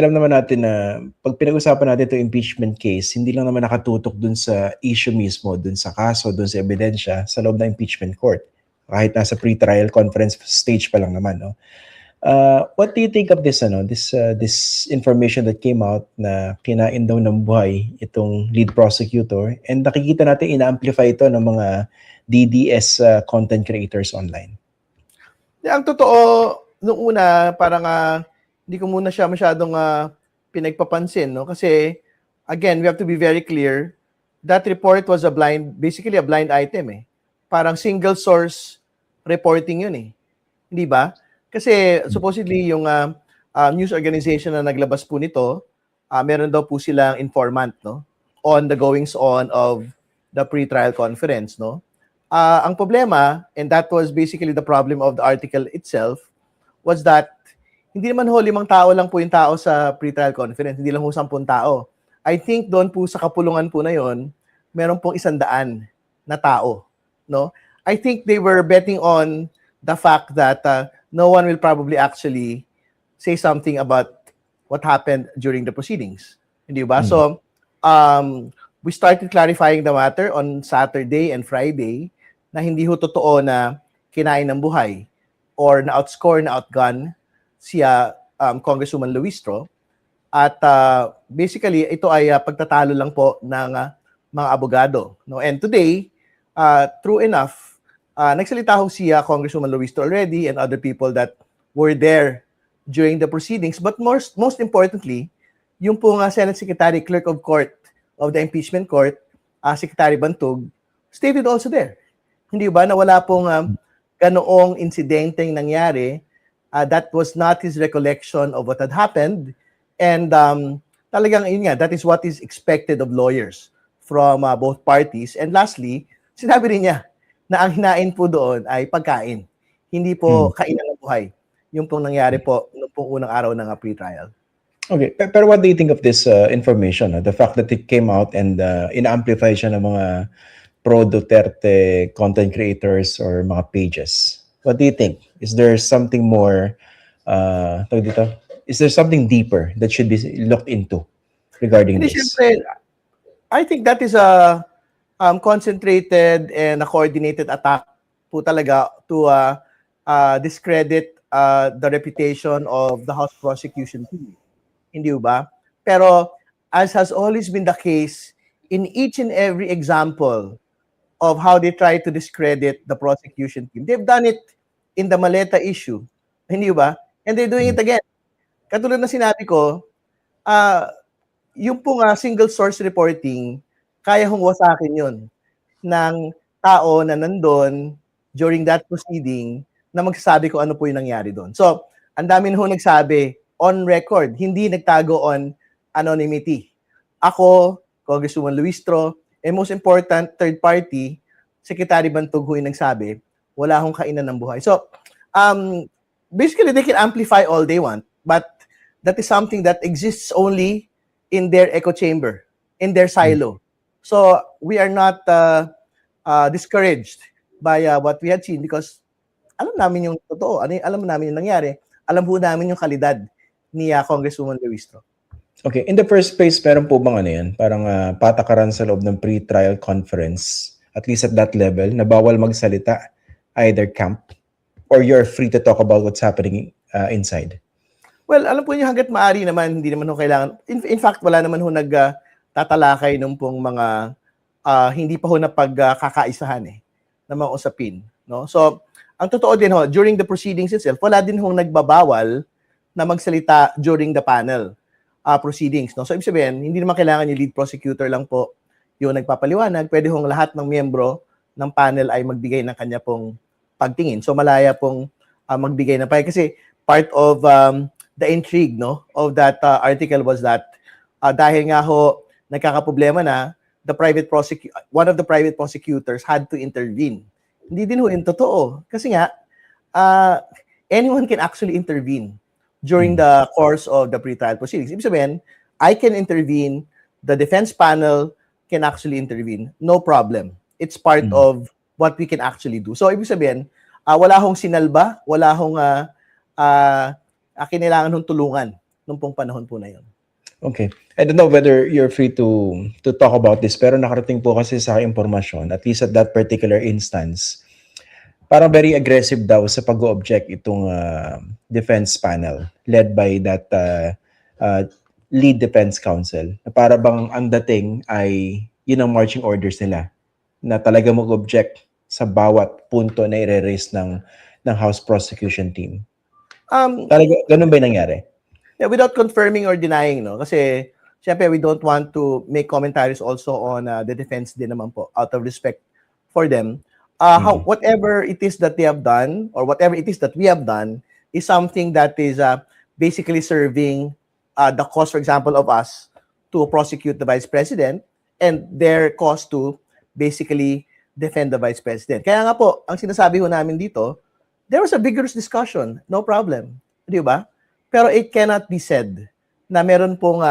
Alam naman natin na 'pag pinag-usapan natin 'tong impeachment case, hindi lang naman nakatutok dun sa issue mismo, dun sa kaso, dun sa ebidensya sa loob ng impeachment court. Kahit nasa pre-trial conference stage pa lang naman, 'no? What do you think of this this information that came out na kinain daw ng buhay itong lead prosecutor, and nakikita natin ina-amplify ito ng mga DDS content creators online? Ang totoo, nung una, parang hindi ko muna siya masyadong pinagpapansin, no? Kasi, again, we have to be very clear, that report was basically a blind item eh. Parang single source reporting yun eh. Hindi ba? Kasi supposedly yung news organization na naglabas po nito, meron daw po silang informant, no? On the goings on of the pre-trial conference, no? Ang problema, and that was basically the problem of the article itself, was that hindi naman ho 5 tao lang po yung tao sa pre-trial conference, hindi lang ho 10 tao. I think doon po sa kapulungan po na yon, meron pong 100 na tao, no? I think they were betting on the fact that no one will probably actually say something about what happened during the proceedings. Hindi ba? So, we started clarifying the matter on Saturday and Friday na hindi ho totoo na kinain ng buhay or na-outscore, na-outgun siya Congresswoman Luistro. At basically, ito ay pagtatalo lang po ng mga abogado. No? And today, true enough, nagsalita ho siya Congresswoman Luistro already and other people that were there during the proceedings. But most importantly, yung po Senate Secretary, Clerk of Court of the Impeachment Court, Secretary Bantog, stated also there. Hindi ba na wala pong ganoong insidenteng nangyari, that was not his recollection of what had happened. And talagang yun nga, that is what is expected of lawyers from both parties. And lastly, sinabi rin niya na ang hinain po doon ay pagkain. Hindi po kainan ng buhay. Yung pong nangyari po noong pong unang araw ng pre-trial. Okay, pero what do you think of this information? The fact that it came out and ina-amplify siya ng mga pro-Duterte content creators or mga pages. What do you think? Is there something more, is there something deeper that should be looked into regarding this? Siyempre, I think that is a concentrated and a coordinated attack po talaga to discredit the reputation of the House Prosecution Team. Hindi ba? Pero as has always been the case in each and every example of how they try to discredit the prosecution team, they've done it in the Maleta issue. Hindi ba? And they're doing it again. Katulad na sinabi ko, yung pong single source reporting, kaya hong wasakin yun ng tao na nandun during that proceeding na magsasabi kung ano po yung nangyari doon. So, ang dami ho nagsabi on record, hindi nagtago on anonymity. Ako, Congresswoman Luistro, and most important, third party, Secretary Bantog ho yung nagsabi, wala hong kainan ng buhay. So, basically, they can amplify all they want, but that is something that exists only in their echo chamber, in their silo. So, we are not discouraged by what we had seen because alam namin yung totoo, alam namin yung nangyari, alam po namin yung kalidad ni Congresswoman Luistro. Okay, in the first place, meron po bang yan? Parang patakaran sa loob ng pre-trial conference, at least at that level, na bawal magsalita either camp or you're free to talk about what's happening inside? Well, alam po niyo, hanggat maaari naman, hindi naman ho kailangan. In fact, wala naman ho nagtatalakay nung pong mga hindi pa ho napagkakaisahan na mga usapin. No? So, ang totoo din ho, during the proceedings itself, wala din ho nagbabawal na magsalita during the panel proceedings. No? So, ibig sabihin, hindi naman kailangan yung lead prosecutor lang po yung nagpapaliwanag. Pwede hong lahat ng miyembro ng panel ay magbigay ng kanya pong pagtingin. So, malaya pong magbigay ng pahayag. Kasi part of the intrigue of that article was that dahil nga ho, nagkakaproblema na, one of the private prosecutors had to intervene. Hindi din ho yung totoo. Kasi nga, anyone can actually intervene during the course of the pre-trial proceedings. Ibig sabihin, I can intervene, the defense panel can actually intervene, no problem. It's part of what we can actually do. So, ibig sabihin, wala hong sinalba, wala hong kinailangan hong tulungan nung pong panahon po na yun. Okay. I don't know whether you're free to talk about this, pero nakarating po kasi sa aking impormasyon, at least at that particular instance, parang very aggressive daw sa pag-object itong defense panel led by that uh, lead defense counsel. Na para bang ang dating ay yun ang marching orders nila na talaga mag-object sa bawat punto na i-raise ng House Prosecution Team. Talaga, ganun ba yung nangyari? Yeah, without confirming or denying, no? Kasi, syempre, we don't want to make commentaries also on the defense din naman po, out of respect for them. Whatever it is that they have done, or whatever it is that we have done, is something that is basically serving the cause, for example, of us to prosecute the Vice President and their cause to basically defend the Vice President. Kaya nga po, ang sinasabi ho namin dito, there was a vigorous discussion, no problem. Di ba? Pero it cannot be said na meron pong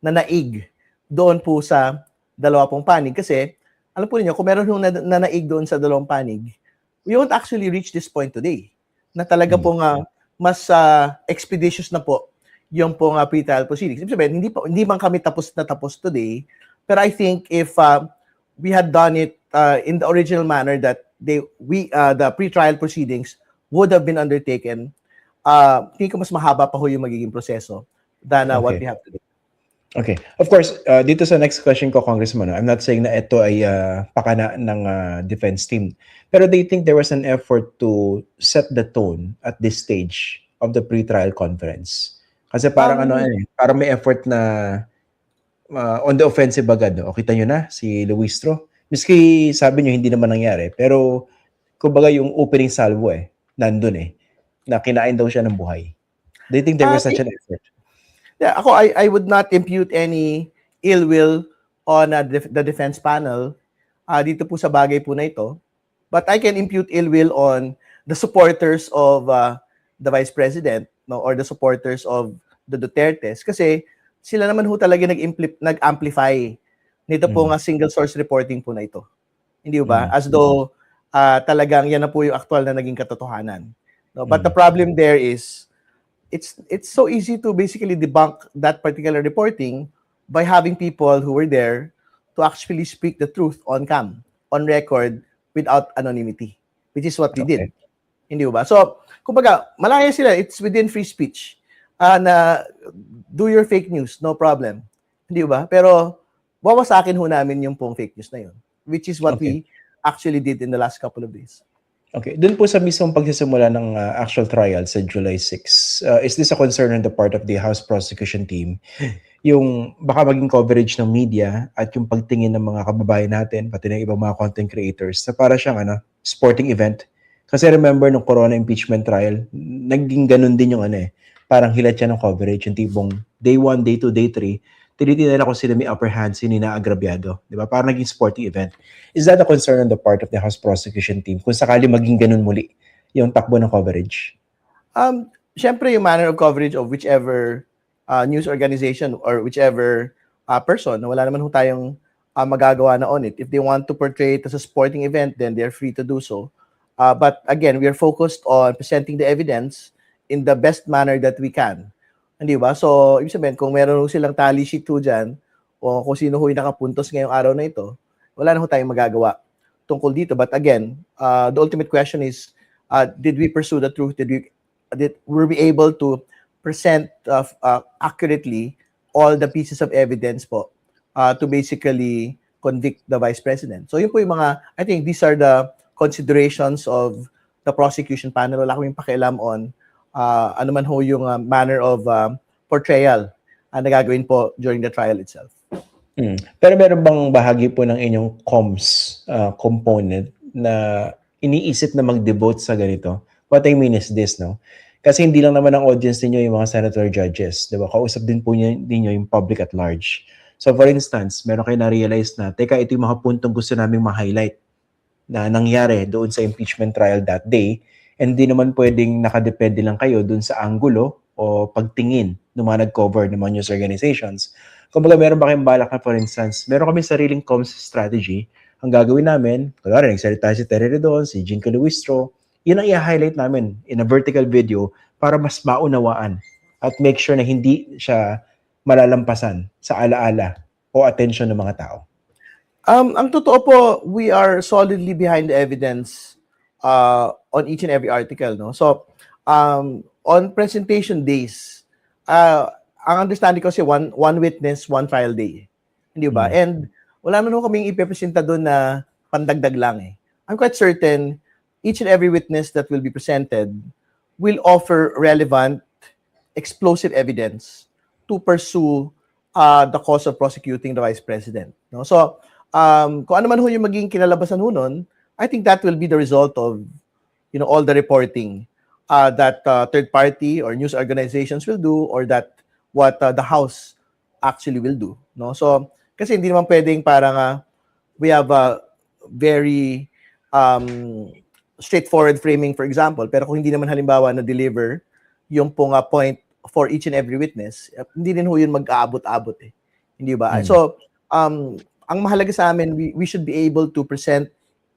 nanaig doon po sa dalawa pong panig. Kasi, alam po niyo, kung meron pong nanaig doon sa dalawang panig, we won't actually reach this point today. Na talaga pong mas expeditious na po yung pong pre-trial proceedings. Ibig sabihin, hindi man kami tapos today, pero I think if we had done it in the original manner that the pre-trial proceedings would have been undertaken, tingin ko mas mahaba pa ho yung magiging proseso than what we have today. Okay. Of course, dito sa next question ko, Congressman, I'm not saying na ito ay pakana ng defense team. Pero do you think there was an effort to set the tone at this stage of the pre-trial conference? Kasi parang parang may effort na on the offensive agad. O, kita nyo na, si Luistro. Miski sabi nyo hindi naman nangyari. Pero, kumbaga yung opening salvo nandun na kinain daw siya ng buhay. Do you think there was such an effort? Yeah, I would not impute any ill will on the defense panel dito po sa bagay po na ito. But I can impute ill will on the supporters of the Vice President, no, or the supporters of the Dutertes. Kasi sila naman ho talaga nag-amplify nito po nga single source reporting po na ito. Hindi ba? As though talagang yan na po yung actual na naging katotohanan. No, but the problem there is it's so easy to basically debunk that particular reporting by having people who were there to actually speak the truth on cam, on record, without anonymity, which is what we did. Hindi ba? So, kumbaga, malaya sila, it's within free speech. Na do your fake news, no problem. Hindi ba? Pero wawasakin ho namin yung pong fake news na yun, which is what we actually did in the last couple of days. Okay. Doon po sa mismong pagsisimula ng actual trial sa July 6, is this a concern on the part of the House Prosecution Team? Yung baka maging coverage ng media at yung pagtingin ng mga kababayan natin, pati ng ibang mga content creators, na para siyang sporting event. Kasi remember nung Corona impeachment trial, naging ganun din yung parang hilat siya ng coverage, yung tipong day 1, day 2, day 3, tinitingnan nila kung sino may upper hand, sino inaagrabyado. Di ba? Parang naging sporting event. Is that a concern on the part of the House Prosecution Team kung sakali maging ganun muli yung takbo ng coverage? Siyempre, yung manner of coverage of whichever news organization or whichever person, wala naman ho tayong magagawa na on it. If they want to portray it as a sporting event, then they're free to do so. But again, we are focused on presenting the evidence in the best manner that we can. Hindi ba? So, ibig sabihin, kung meron silang tally sheet ho dyan, o kung sino ho yung nakapuntos ngayong araw na ito, wala na ho tayong magagawa tungkol dito. But again, the ultimate question is, did we pursue the truth? Were we able to present accurately all the pieces of evidence po to basically convict the Vice President? So, yun po yung mga, I think these are the considerations of the prosecution panel. Wala kaming pakialam on ano man ho yung manner of portrayal na gagawin po during the trial itself. Pero meron bang bahagi po ng inyong comms component na iniisip na mag-devote sa ganito? What I mean is this, no? Kasi hindi lang naman ang audience ninyo yung mga senator judges, di ba? Kausap din po ninyo yung public at large. So for instance, meron kayo na-realize na, teka, ito yung mga puntong gusto naming ma-highlight na nangyari doon sa impeachment trial that day. And di naman pwedeng nakadepende lang kayo dun sa angulo o pagtingin ng mga nag-cover ng mga news organizations. Kumbaga, meron ba kayong balak na, for instance, meron kami sariling comms strategy. Ang gagawin namin, kunwari, nagsalita si Terry Redon, si Jinka Luistro, yun ang i-highlight namin in a vertical video para mas maunawaan at make sure na hindi siya malalampasan sa alaala o atensyon ng mga tao? Ang totoo po, we are solidly behind the evidence on each and every article, no? So, on presentation days, ang understanding ko kasi one witness, one trial day. Hindi ba? And wala naman kaming ipepresenta doon na pandagdag lang eh. I'm quite certain each and every witness that will be presented will offer relevant, explosive evidence to pursue the cause of prosecuting the Vice President. No? So, kung ano man ho yung magiging kinalabasan ho nun, I think that will be the result of all the reporting that third party or news organizations will do, or that what the House actually will do. No? So, kasi hindi naman pwedeng parang we have a very straightforward framing, for example, pero kung hindi naman halimbawa na-deliver yung pong point for each and every witness, hindi din ho yun mag-aabot-abot eh. Hindi ba? So, ang mahalaga sa amin, we should be able to present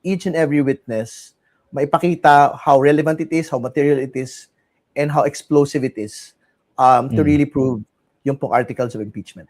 each and every witness, maipakita how relevant it is, how material it is, and how explosive it is to really prove yung pong articles of impeachment.